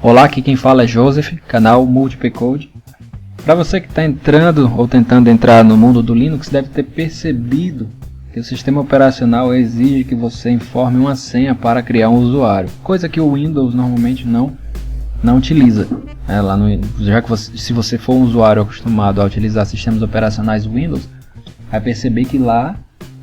Olá, aqui quem fala é Joseph, canal MultiPCode. Para você que está entrando ou tentando entrar no mundo do Linux, deve ter percebido que o sistema operacional exige que você informe uma senha para criar um usuário, coisa que o Windows normalmente não utiliza. Já que se você for um usuário acostumado a utilizar sistemas operacionais Windows, vai perceber que lá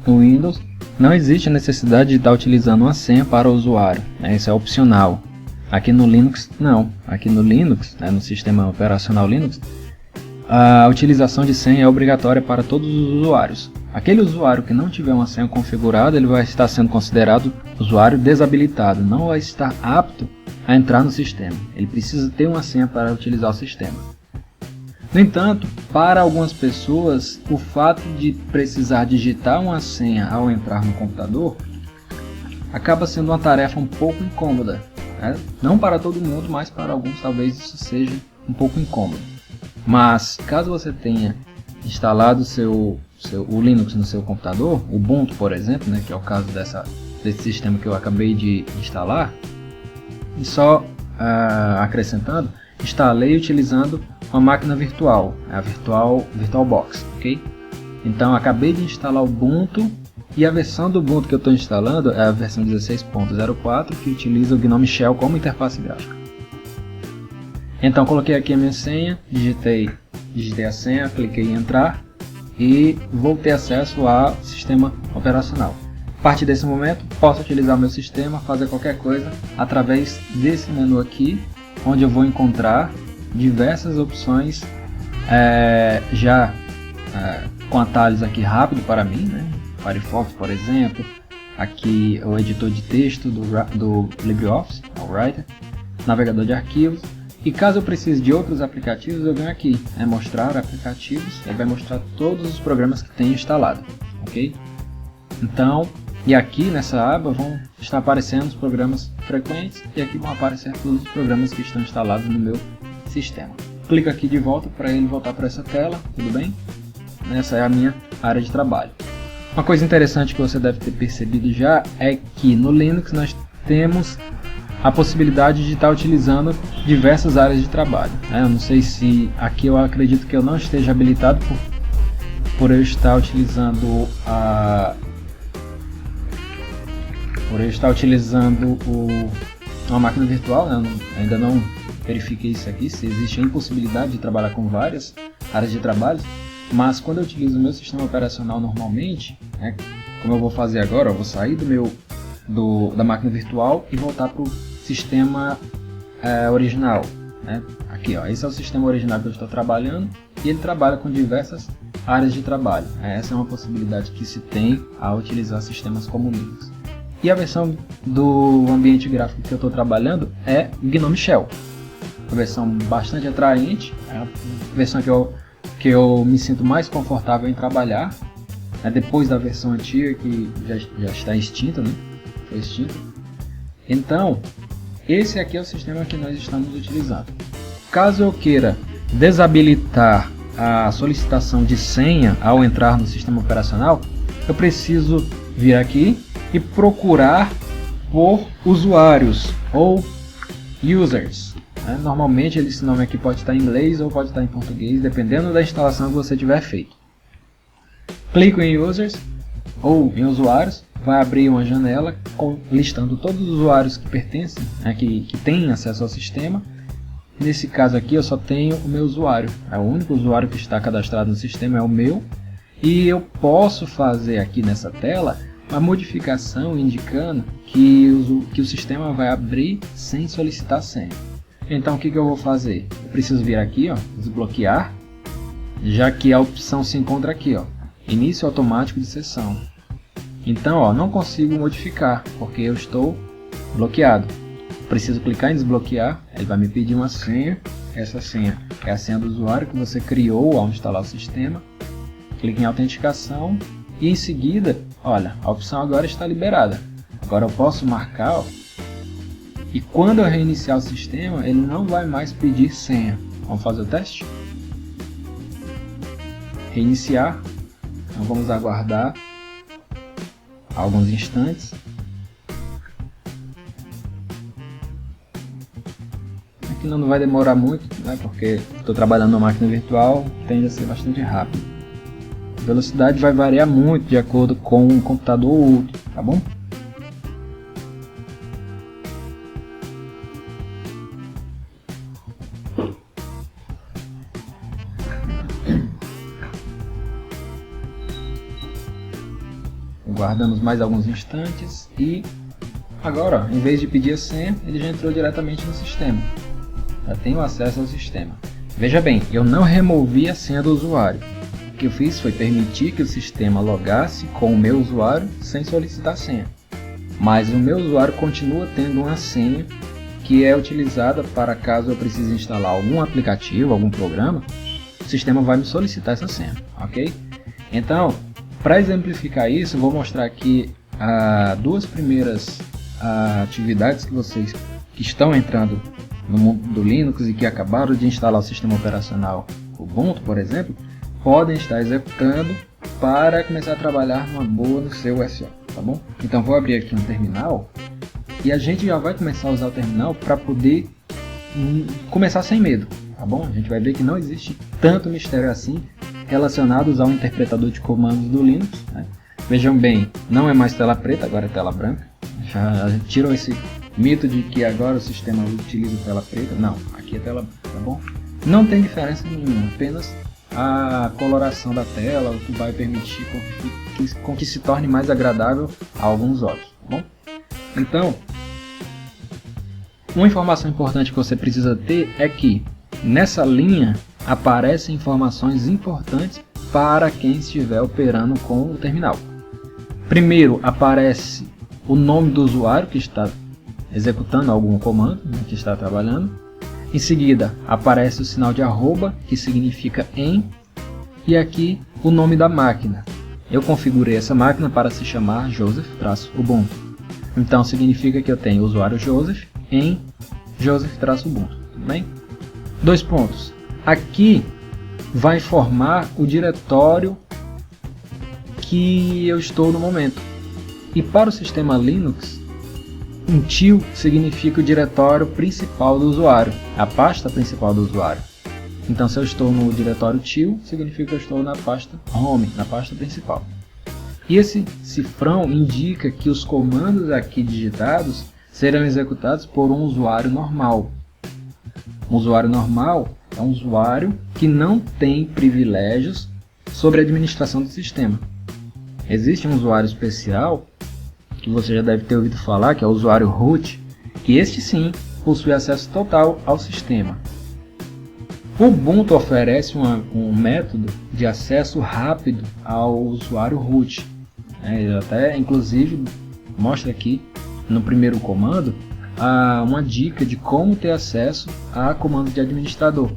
no Windows não existe a necessidade de estar utilizando uma senha para o usuário, isso é opcional. Aqui no Linux não, aqui no Linux, no sistema operacional Linux, a utilização de senha é obrigatória para todos os usuários. Aquele usuário que não tiver uma senha configurada, ele vai estar sendo considerado usuário desabilitado, não vai estar apto a entrar no sistema. Ele precisa ter uma senha para utilizar o sistema. No entanto, para algumas pessoas, o fato de precisar digitar uma senha ao entrar no computador acaba sendo uma tarefa um pouco incômoda. Não para todo mundo, mas para alguns talvez isso seja um pouco incômodo. Mas caso você tenha instalado o Linux no seu computador, o Ubuntu por exemplo, que é o caso desse sistema que eu acabei de instalar, e só acrescentando, instalei utilizando uma máquina virtual, a VirtualBox, ok? Então acabei de instalar o Ubuntu. E a versão do Ubuntu que eu estou instalando é a versão 16.04, que utiliza o GNOME Shell como interface gráfica. Então coloquei aqui a minha senha, digitei a senha, cliquei em entrar e vou ter acesso ao sistema operacional. A partir desse momento posso utilizar o meu sistema, fazer qualquer coisa através desse menu aqui, onde eu vou encontrar diversas opções com atalhos aqui rápido para mim, Firefox, por exemplo, aqui o editor de texto do LibreOffice, o Writer, navegador de arquivos, e caso eu precise de outros aplicativos, eu venho aqui, mostrar aplicativos, ele vai mostrar todos os programas que tenho instalado, ok? Então, e aqui nessa aba vão estar aparecendo os programas frequentes, e aqui vão aparecer todos os programas que estão instalados no meu sistema. Clico aqui de volta para ele voltar para essa tela, tudo bem? Essa é a minha área de trabalho. Uma coisa interessante que você deve ter percebido já é que no Linux nós temos a possibilidade de estar utilizando diversas áreas de trabalho. Eu não sei se aqui eu acredito que eu não esteja habilitado por eu estar utilizando uma máquina virtual, ainda não verifiquei isso aqui, se existe a impossibilidade de trabalhar com várias áreas de trabalho. Mas quando eu utilizo o meu sistema operacional normalmente, como eu vou fazer agora, eu vou sair da máquina virtual e voltar para o sistema original. Aqui, esse é o sistema original que eu estou trabalhando e ele trabalha com diversas áreas de trabalho. Essa é uma possibilidade que se tem ao utilizar sistemas como Linux. E a versão do ambiente gráfico que eu estou trabalhando é GNOME Shell. Uma versão bastante atraente, a versão que eu me sinto mais confortável em trabalhar, depois da versão antiga que já está extinta, foi extinta. Então, esse aqui é o sistema que nós estamos utilizando. Caso eu queira desabilitar a solicitação de senha ao entrar no sistema operacional, eu preciso vir aqui e procurar por usuários ou users. Normalmente esse nome aqui pode estar em inglês ou pode estar em português, dependendo da instalação que você tiver feito. Clico em Users ou em Usuários, vai abrir uma janela listando todos os usuários que pertencem, que têm acesso ao sistema. Nesse caso aqui eu só tenho o meu usuário, o único usuário que está cadastrado no sistema é o meu, e eu posso fazer aqui nessa tela uma modificação indicando que o sistema vai abrir sem solicitar senha. Então o que eu vou fazer? Eu preciso vir aqui, desbloquear, já que a opção se encontra aqui, início automático de sessão. Então não consigo modificar, porque eu estou bloqueado. Preciso clicar em desbloquear, ele vai me pedir uma senha, essa senha é a senha do usuário que você criou ao instalar o sistema. Clique em autenticação e em seguida, olha, a opção agora está liberada. Agora eu posso marcar, e quando eu reiniciar o sistema, ele não vai mais pedir senha. Vamos fazer o teste? Reiniciar. Então vamos aguardar alguns instantes. que não vai demorar muito, né, porque estou trabalhando na máquina virtual, tende a ser bastante rápido. A velocidade vai variar muito de acordo com um computador ou outro, tá bom? Guardamos mais alguns instantes e agora, ó, em vez de pedir a senha, ele já entrou diretamente no sistema. Já tenho acesso ao sistema. Veja bem, eu não removi a senha do usuário. O que eu fiz foi permitir que o sistema logasse com o meu usuário sem solicitar senha. Mas o meu usuário continua tendo uma senha que é utilizada para caso eu precise instalar algum aplicativo, algum programa, o sistema vai me solicitar essa senha, ok? Então, para exemplificar isso, eu vou mostrar aqui duas primeiras atividades que vocês que estão entrando no mundo do Linux e que acabaram de instalar o sistema operacional Ubuntu, por exemplo, podem estar executando para começar a trabalhar numa boa no seu SO, tá bom? Então vou abrir aqui um terminal e a gente já vai começar a usar o terminal para poder começar sem medo, tá bom? A gente vai ver que não existe tanto mistério assim relacionados ao interpretador de comandos do Linux, né? Vejam bem, não é mais tela preta, agora é tela branca. Já tirou esse mito de que agora o sistema utiliza tela preta. Não, aqui é tela branca, tá bom? Não tem diferença nenhuma, apenas a coloração da tela, o que vai permitir com que se torne mais agradável a alguns olhos, tá bom? Então, uma informação importante que você precisa ter é que nessa linha aparecem informações importantes para quem estiver operando com o terminal. Primeiro aparece o nome do usuário que está executando algum comando, né, que está trabalhando. Em seguida aparece o sinal de arroba, que significa em, e aqui o nome da máquina. Eu configurei essa máquina para se chamar Joseph-Ubuntu. Então significa que eu tenho o usuário Joseph em Joseph-Ubuntu. Tudo bem? 2 pontos. Aqui vai informar o diretório que eu estou no momento. E para o sistema Linux, um til significa o diretório principal do usuário, a pasta principal do usuário. Então se eu estou no diretório til, significa que eu estou na pasta home, na pasta principal. E esse cifrão indica que os comandos aqui digitados serão executados por um usuário normal. Um usuário normal é um usuário que não tem privilégios sobre a administração do sistema. Existe um usuário especial, que você já deve ter ouvido falar, que é o usuário root, que este sim possui acesso total ao sistema. O Ubuntu oferece um método de acesso rápido ao usuário root. Ele até, inclusive, mostra aqui no primeiro comando uma dica de como ter acesso a comando de administrador.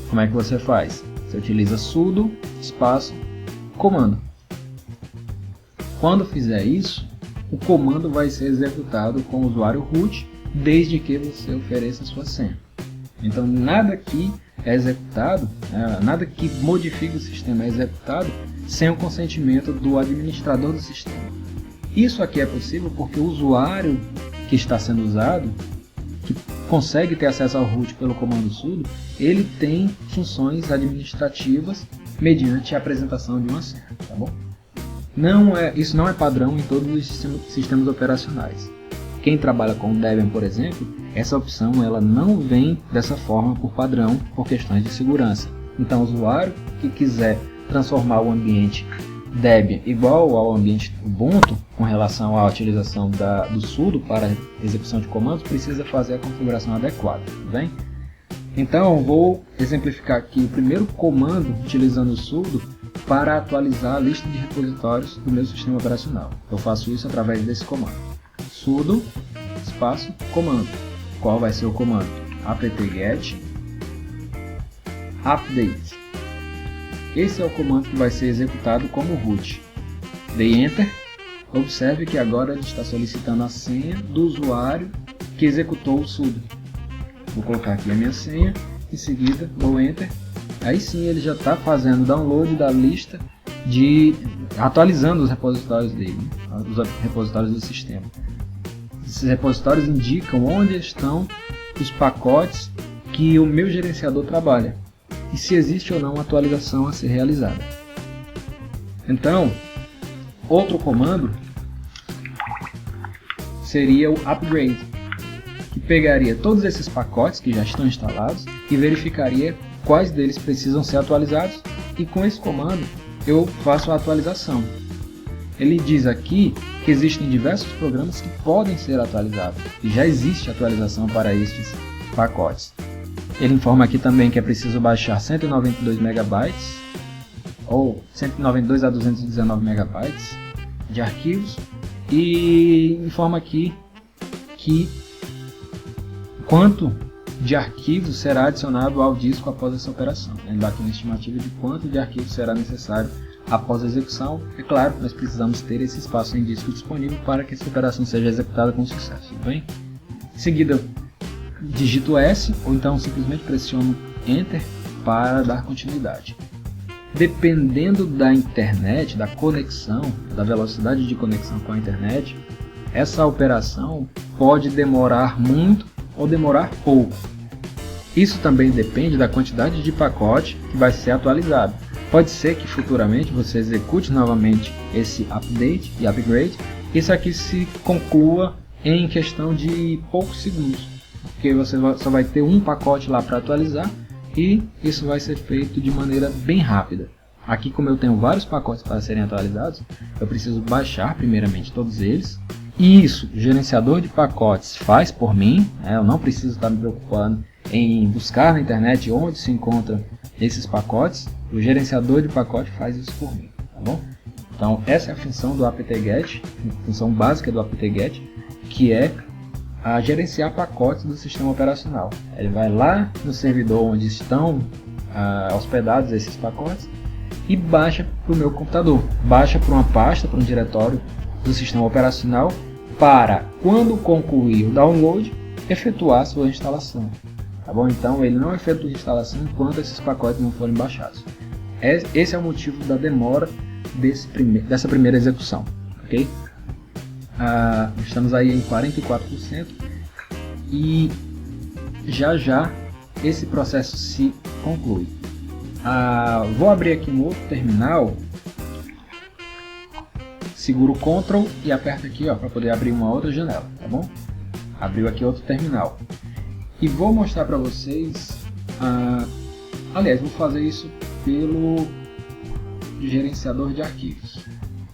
Como é que você faz? Você utiliza sudo espaço comando. Quando fizer isso, o comando vai ser executado com o usuário root, desde que você ofereça a sua senha. Então nada que é executado, nada que modifique o sistema é executado sem o consentimento do administrador do sistema. Isso aqui é possível porque o usuário que está sendo usado, que consegue ter acesso ao root pelo comando sudo, ele tem funções administrativas mediante a apresentação de uma senha, tá bom? Isso não é padrão em todos os sistemas operacionais. Quem trabalha com Debian, por exemplo, essa opção ela não vem dessa forma por padrão, por questões de segurança. Então o usuário que quiser transformar o ambiente Debian igual ao ambiente Ubuntu, com relação à utilização do sudo para execução de comandos, precisa fazer a configuração adequada, tudo bem? Então vou exemplificar aqui o primeiro comando utilizando o sudo para atualizar a lista de repositórios do meu sistema operacional. Eu faço isso através desse comando: sudo espaço comando. Qual vai ser o comando? apt-get update. Esse é o comando que vai ser executado como root. Dei Enter. Observe que agora ele está solicitando a senha do usuário que executou o sudo. Vou colocar aqui a minha senha, em seguida dou Enter. Aí sim ele já está fazendo o download da lista, atualizando os repositórios dele, os repositórios do sistema. Esses repositórios indicam onde estão os pacotes que o meu gerenciador trabalha e se existe ou não uma atualização a ser realizada. Então, outro comando seria o upgrade, que pegaria todos esses pacotes que já estão instalados e verificaria quais deles precisam ser atualizados, e com esse comando eu faço a atualização. Ele diz aqui que existem diversos programas que podem ser atualizados e já existe atualização para estes pacotes. Ele informa aqui também que é preciso baixar 192 MB ou 192 a 219 MB de arquivos, e informa aqui que quanto de arquivos será adicionado ao disco após essa operação. Ele dá aqui uma estimativa de quanto de arquivos será necessário após a execução. É claro, nós precisamos ter esse espaço em disco disponível para que essa operação seja executada com sucesso. Tudo bem? Em seguida, digito S ou então simplesmente pressiono Enter para dar continuidade. Dependendo da internet, da conexão, da velocidade de conexão com a internet, essa operação pode demorar muito ou demorar pouco. Isso também depende da quantidade de pacote que vai ser atualizado. Pode ser que futuramente você execute novamente esse update e upgrade, isso aqui se conclua em questão de poucos segundos, porque você só vai ter um pacote lá para atualizar e isso vai ser feito de maneira bem rápida. Aqui, como eu tenho vários pacotes para serem atualizados, eu preciso baixar primeiramente todos eles. E isso, o gerenciador de pacotes faz por mim, eu não preciso estar me preocupando em buscar na internet onde se encontram esses pacotes. O gerenciador de pacote faz isso por mim, tá bom? Então essa é a função do apt-get, a função básica do apt-get, que é a gerenciar pacotes do sistema operacional. Ele vai lá no servidor onde estão hospedados esses pacotes e baixa para o meu computador, baixa para uma pasta, para um diretório do sistema operacional, para, quando concluir o download, efetuar a sua instalação. Tá bom? Então ele não efetua a instalação enquanto esses pacotes não forem baixados. Esse é o motivo da demora dessa primeira execução. Okay? Estamos aí em 44% e já esse processo se conclui. Vou abrir aqui um outro terminal, seguro Ctrl e aperto aqui para poder abrir uma outra janela, tá bom? Abriu aqui outro terminal. E vou mostrar para vocês, aliás, vou fazer isso pelo gerenciador de arquivos.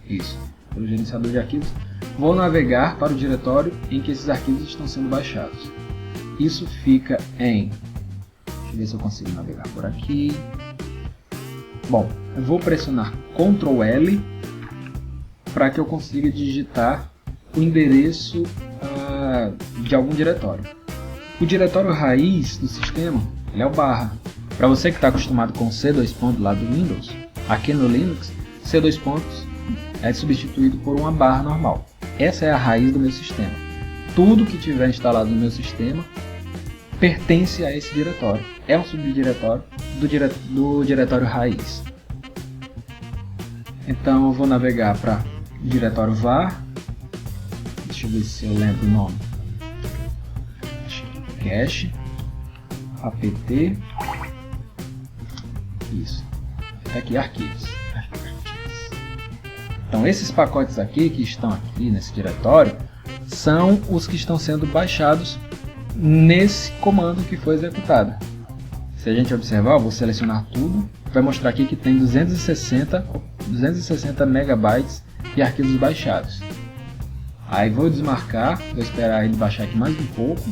Isso, pelo gerenciador de arquivos. Vou navegar para o diretório em que esses arquivos estão sendo baixados. Isso fica em... Deixa eu ver se eu consigo navegar por aqui. Bom, eu vou pressionar Ctrl L para que eu consiga digitar o endereço de algum diretório. O diretório raiz do sistema é o barra. Para você que está acostumado com C2 pontos lá do Windows, aqui no Linux, C2 pontos é substituído por uma barra normal. Essa é a raiz do meu sistema. Tudo que tiver instalado no meu sistema pertence a esse diretório. É um subdiretório do diretório raiz. Então eu vou navegar para o diretório var. Deixa eu ver se eu lembro o nome. Cache, apt, isso, tá aqui, arquivos. Então esses pacotes aqui que estão aqui nesse diretório são os que estão sendo baixados nesse comando que foi executado. Se a gente observar, eu vou selecionar tudo, vai mostrar aqui que tem 260 megabytes de arquivos baixados. Aí vou desmarcar, vou esperar ele baixar aqui mais um pouco.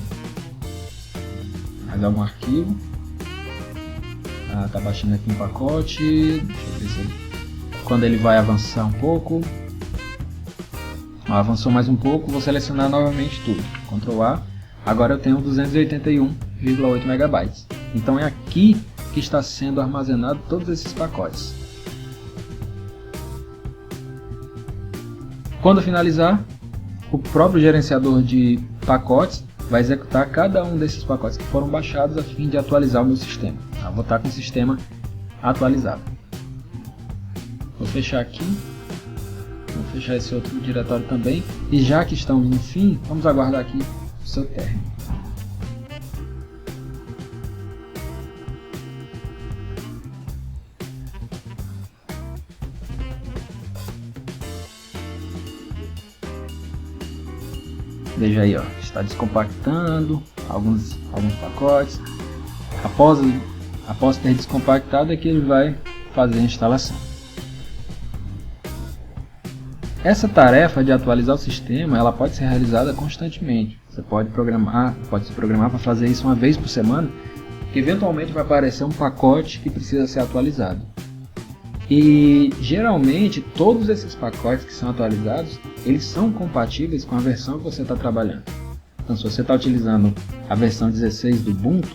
Mais algum arquivo. Tá baixando aqui um pacote. Deixa eu ver se quando ele vai avançar um pouco. Avançou mais um pouco, vou selecionar novamente tudo. Ctrl A. Agora eu tenho 281,8 megabytes. Então é aqui que está sendo armazenado todos esses pacotes. Quando finalizar, o próprio gerenciador de pacotes vai executar cada um desses pacotes que foram baixados a fim de atualizar o meu sistema. Vou estar com o sistema atualizado. Vou fechar aqui. Vou fechar esse outro diretório também. E já que estamos no fim, vamos aguardar aqui o seu término. Veja aí, ó, está descompactando alguns pacotes. Após ter descompactado é que ele vai fazer a instalação. Essa tarefa de atualizar o sistema, ela pode ser realizada constantemente. Você pode se programar para fazer isso uma vez por semana, que eventualmente vai aparecer um pacote que precisa ser atualizado. E geralmente todos esses pacotes que são atualizados, eles são compatíveis com a versão que você está trabalhando. Então, se você está utilizando a versão 16 do Ubuntu,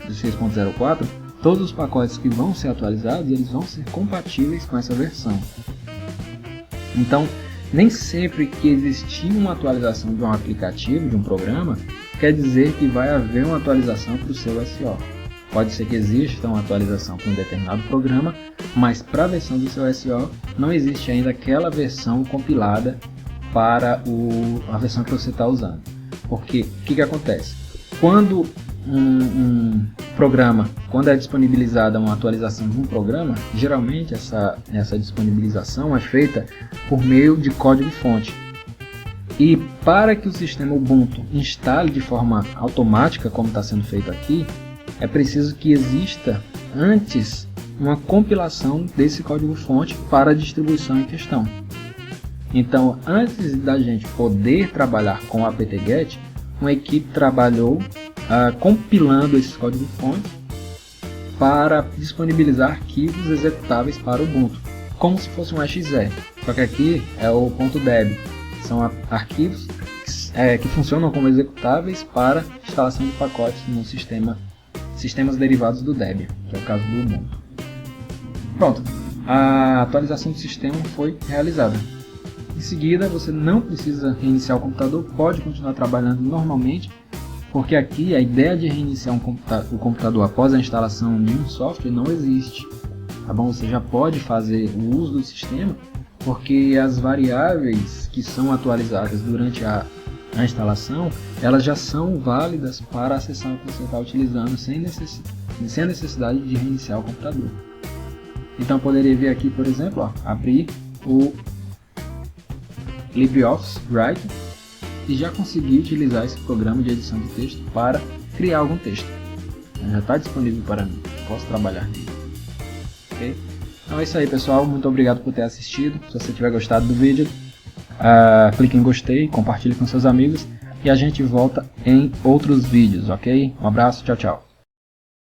16.04, todos os pacotes que vão ser atualizados, eles vão ser compatíveis com essa versão. Então, nem sempre que existir uma atualização de um aplicativo, de um programa, quer dizer que vai haver uma atualização para o seu SO. Pode ser que exista uma atualização para um determinado programa, mas para a versão do seu SO não existe ainda aquela versão compilada para a versão que você está usando. Porque o que acontece? Quando quando é disponibilizada uma atualização de um programa, geralmente essa disponibilização é feita por meio de código-fonte. E para que o sistema Ubuntu instale de forma automática, como está sendo feito aqui, é preciso que exista antes uma compilação desse código-fonte para a distribuição em questão. Então, antes da gente poder trabalhar com o apt-get, uma equipe trabalhou compilando esses códigos-fontes para disponibilizar arquivos executáveis para o Ubuntu, como se fosse um exe. Só que aqui é o .deb, são arquivos que funcionam como executáveis para instalação de pacotes no sistemas derivados do Debian, que é o caso do Ubuntu. Pronto, a atualização do sistema foi realizada. Em seguida, você não precisa reiniciar o computador, pode continuar trabalhando normalmente, porque aqui a ideia de reiniciar o computador após a instalação de um software não existe. Tá bom? Você já pode fazer o uso do sistema, porque as variáveis que são atualizadas durante a instalação, elas já são válidas para a sessão que você está utilizando sem necessidade de reiniciar o computador. Então eu poderia vir aqui, por exemplo, abrir o LibreOffice Writer e já conseguir utilizar esse programa de edição de texto para criar algum texto. Já está disponível para mim, posso trabalhar nele. Okay? Então é isso aí, pessoal, muito obrigado por ter assistido. Se você tiver gostado do vídeo, clique em gostei, compartilhe com seus amigos e a gente volta em outros vídeos, ok? Um abraço, tchau, tchau.